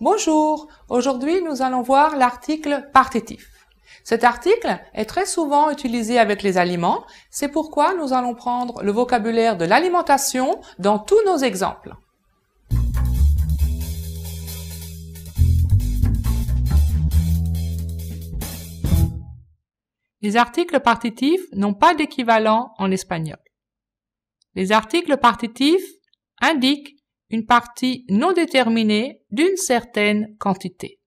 Bonjour, aujourd'hui nous allons voir l'article partitif. Cet article est très souvent utilisé avec les aliments, c'est pourquoi nous allons prendre le vocabulaire de l'alimentation dans tous nos exemples. Les articles partitifs n'ont pas d'équivalent en espagnol. Les articles partitifs indiquent une partie non déterminée d'une certaine quantité.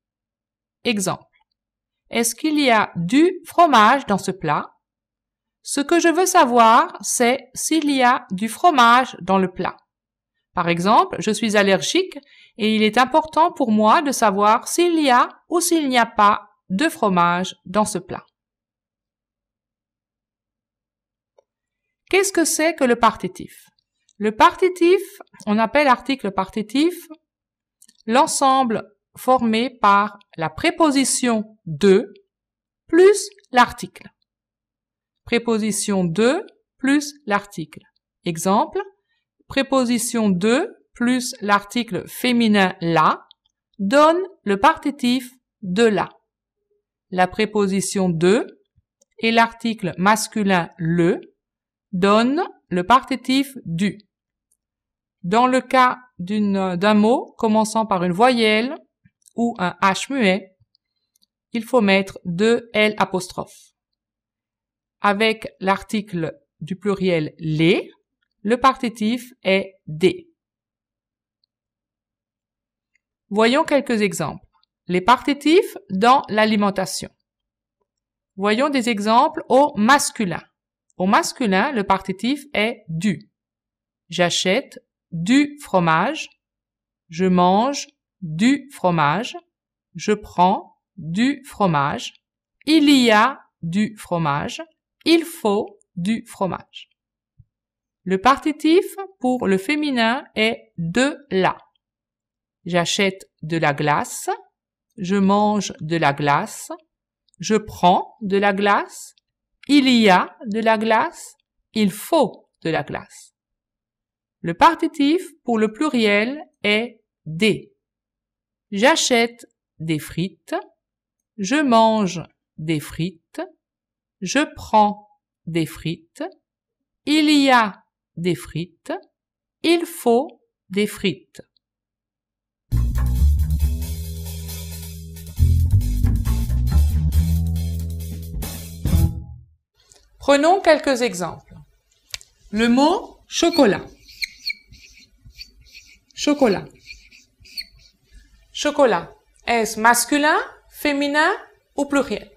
Exemple. Est-ce qu'il y a du fromage dans ce plat? Ce que je veux savoir, c'est s'il y a du fromage dans le plat. Par exemple, je suis allergique et il est important pour moi de savoir s'il y a ou s'il n'y a pas de fromage dans ce plat. Qu'est-ce que c'est que le partitif? Le partitif, on appelle article partitif l'ensemble formé par la préposition de plus l'article. Préposition de plus l'article. Exemple, préposition de plus l'article féminin la donne le partitif de la. La préposition de et l'article masculin le donne le partitif du. Dans le cas d'un mot commençant par une voyelle ou un H muet, il faut mettre deux L apostrophes. Avec l'article du pluriel les, le partitif est des. Voyons quelques exemples. Les partitifs dans l'alimentation. Voyons des exemples au masculin. Au masculin, le partitif est du. J'achète du fromage. Je mange du fromage. Je prends du fromage. Il y a du fromage. Il faut du fromage. Le partitif pour le féminin est de la. J'achète de la glace. Je mange de la glace. Je prends de la glace. Il y a de la glace, il faut de la glace. Le partitif pour le pluriel est des. J'achète des frites, je mange des frites, je prends des frites, il y a des frites, il faut des frites. Prenons quelques exemples. Le mot chocolat. Chocolat. Chocolat. Est-ce masculin, féminin ou pluriel?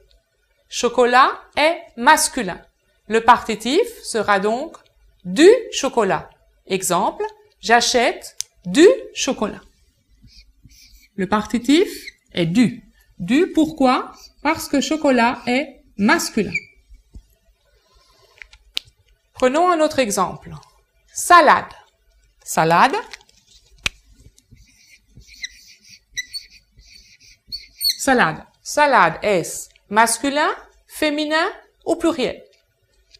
Chocolat est masculin. Le partitif sera donc du chocolat. Exemple, j'achète du chocolat. Le partitif est du. Du pourquoi? Parce que chocolat est masculin. Prenons un autre exemple. Salade. Salade. Salade. Salade est masculin, féminin ou pluriel?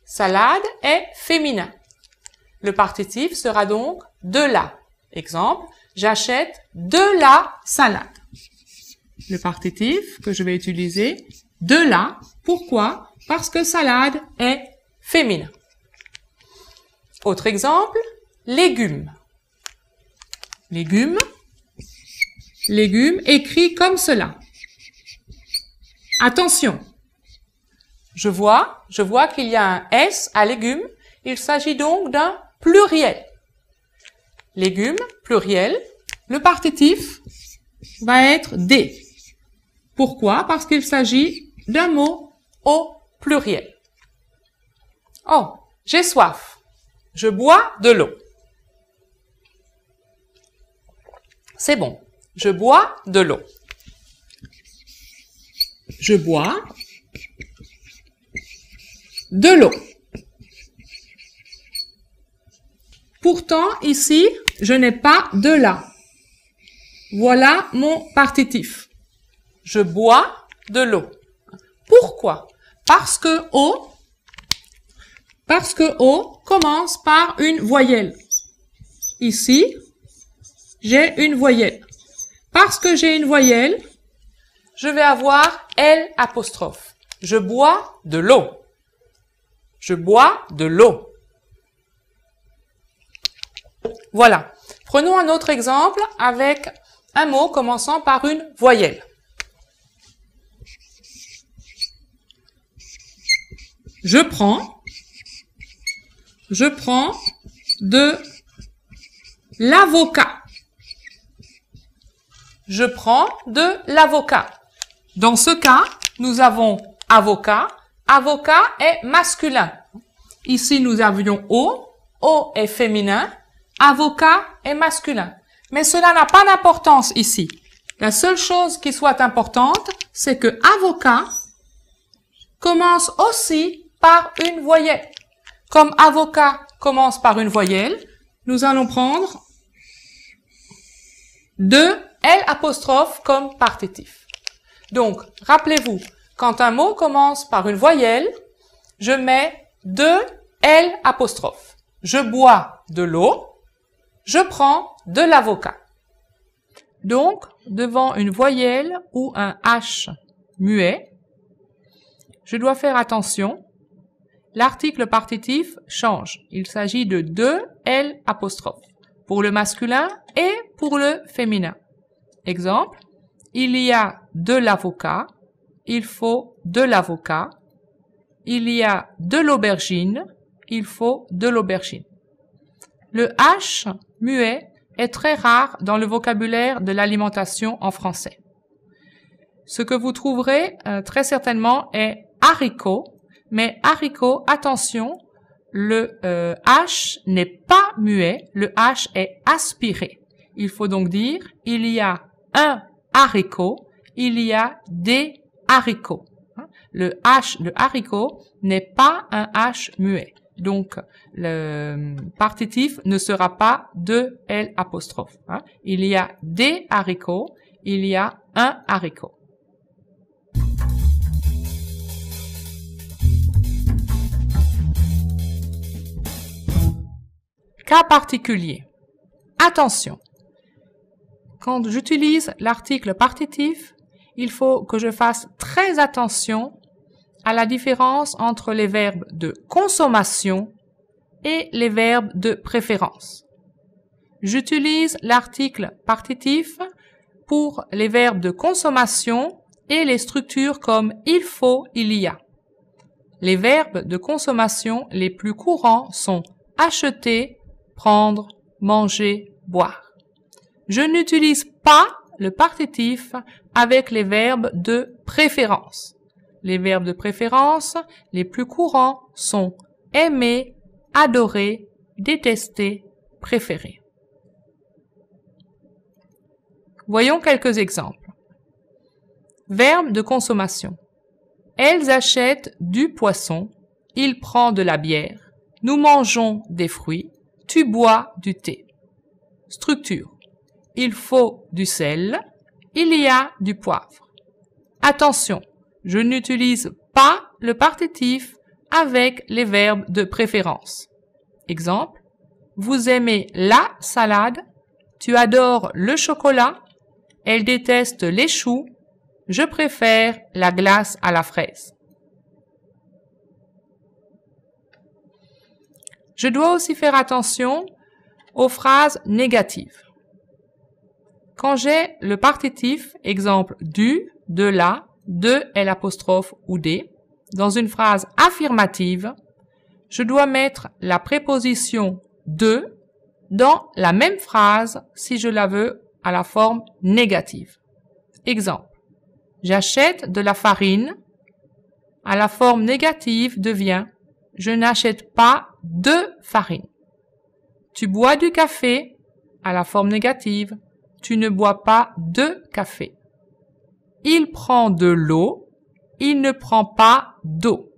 Salade est féminin. Le partitif sera donc de la. Exemple, j'achète de la salade. Le partitif que je vais utiliser, de la. Pourquoi? Parce que salade est féminin. Autre exemple, légumes. Légumes. Légumes écrit comme cela. Attention. Je vois qu'il y a un S à légumes. Il s'agit donc d'un pluriel. Légumes, pluriel. Le partitif va être des. Pourquoi? Parce qu'il s'agit d'un mot au pluriel. Oh, j'ai soif. Je bois de l'eau. C'est bon. Je bois de l'eau. Je bois de l'eau. Pourtant, ici, je n'ai pas de la. Voilà mon partitif. Je bois de l'eau. Pourquoi? Parce que eau commence par une voyelle. Ici, j'ai une voyelle. Parce que j'ai une voyelle, je vais avoir L apostrophe. Je bois de l'eau. Je bois de l'eau. Voilà. Prenons un autre exemple avec un mot commençant par une voyelle. Je prends de l'avocat. Je prends de l'avocat. Dans ce cas, nous avons avocat. Avocat est masculin. Ici, nous avions O. O est féminin. Avocat est masculin. Mais cela n'a pas d'importance ici. La seule chose qui soit importante, c'est que avocat commence aussi par une voyelle. Comme avocat commence par une voyelle, nous allons prendre de L apostrophe comme partitif. Donc, rappelez-vous, quand un mot commence par une voyelle, je mets de L apostrophe. Je bois de l'eau, je prends de l'avocat. Donc, devant une voyelle ou un H muet, je dois faire attention. L'article partitif change. Il s'agit de L apostrophe pour le masculin et pour le féminin. Exemple, il y a de l'avocat, il faut de l'avocat. Il y a de l'aubergine, il faut de l'aubergine. Le H muet est très rare dans le vocabulaire de l'alimentation en français. Ce que vous trouverez très certainement est haricot, mais haricot, attention, le H n'est pas muet, le H est aspiré. Il faut donc dire, il y a un haricot, il y a des haricots. Le H de haricot n'est pas un H muet. Donc, le partitif ne sera pas de L apostrophe. Il y a des haricots, il y a un haricot. Cas particulier. Attention. Quand j'utilise l'article partitif, il faut que je fasse très attention à la différence entre les verbes de consommation et les verbes de préférence. J'utilise l'article partitif pour les verbes de consommation et les structures comme il faut, il y a. Les verbes de consommation les plus courants sont acheter, prendre, manger, boire. Je n'utilise pas le partitif avec les verbes de préférence. Les verbes de préférence les plus courants sont aimer, adorer, détester, préférer. Voyons quelques exemples. Verbe de consommation. Elles achètent du poisson, il prend de la bière, nous mangeons des fruits, tu bois du thé. Structure. Il faut du sel, il y a du poivre. Attention, je n'utilise pas le partitif avec les verbes de préférence. Exemple, vous aimez la salade, tu adores le chocolat, elle déteste les choux, je préfère la glace à la fraise. Je dois aussi faire attention aux phrases négatives. Quand j'ai le partitif, exemple du, de la, de L apostrophe ou des, dans une phrase affirmative, je dois mettre la préposition de dans la même phrase si je la veux à la forme négative. Exemple, j'achète de la farine, à la forme négative devient je n'achète pas de farine. Tu bois du café, à la forme négative, tu ne bois pas de café. Il prend de l'eau, il ne prend pas d'eau.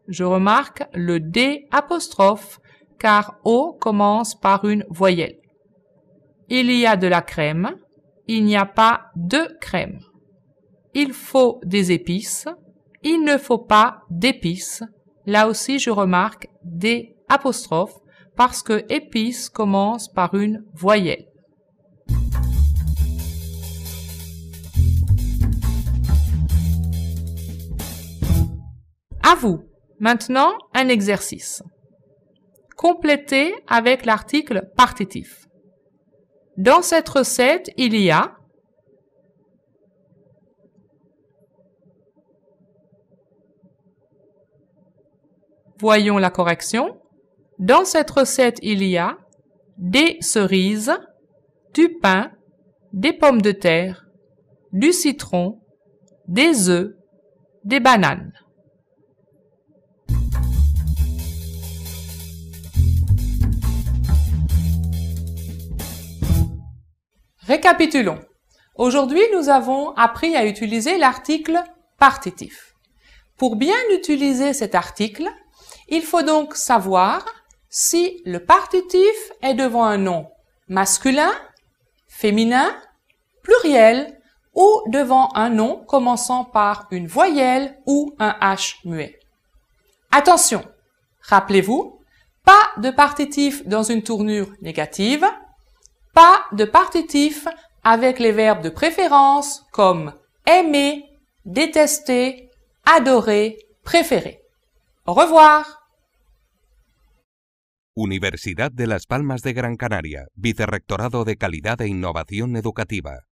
Je remarque le D apostrophe car O commence par une voyelle. Il y a de la crème, il n'y a pas de crème. Il faut des épices, il ne faut pas d'épices. Là aussi, je remarque D apostrophe parce que épices commence par une voyelle. À vous. Maintenant, un exercice. Complétez avec l'article partitif. Dans cette recette, il y a voyons la correction. Dans cette recette, il y a des cerises, du pain, des pommes de terre, du citron, des œufs, des bananes. Récapitulons. Aujourd'hui, nous avons appris à utiliser l'article partitif. Pour bien utiliser cet article, il faut donc savoir si le partitif est devant un nom masculin, féminin, pluriel ou devant un nom commençant par une voyelle ou un H muet. Attention, rappelez-vous, pas de partitif dans une tournure négative, pas de partitif avec les verbes de préférence comme aimer, détester, adorer, préférer. Au revoir. Universidad de Las Palmas de Gran Canaria, Vicerrectorado de Calidad e Innovación Educativa.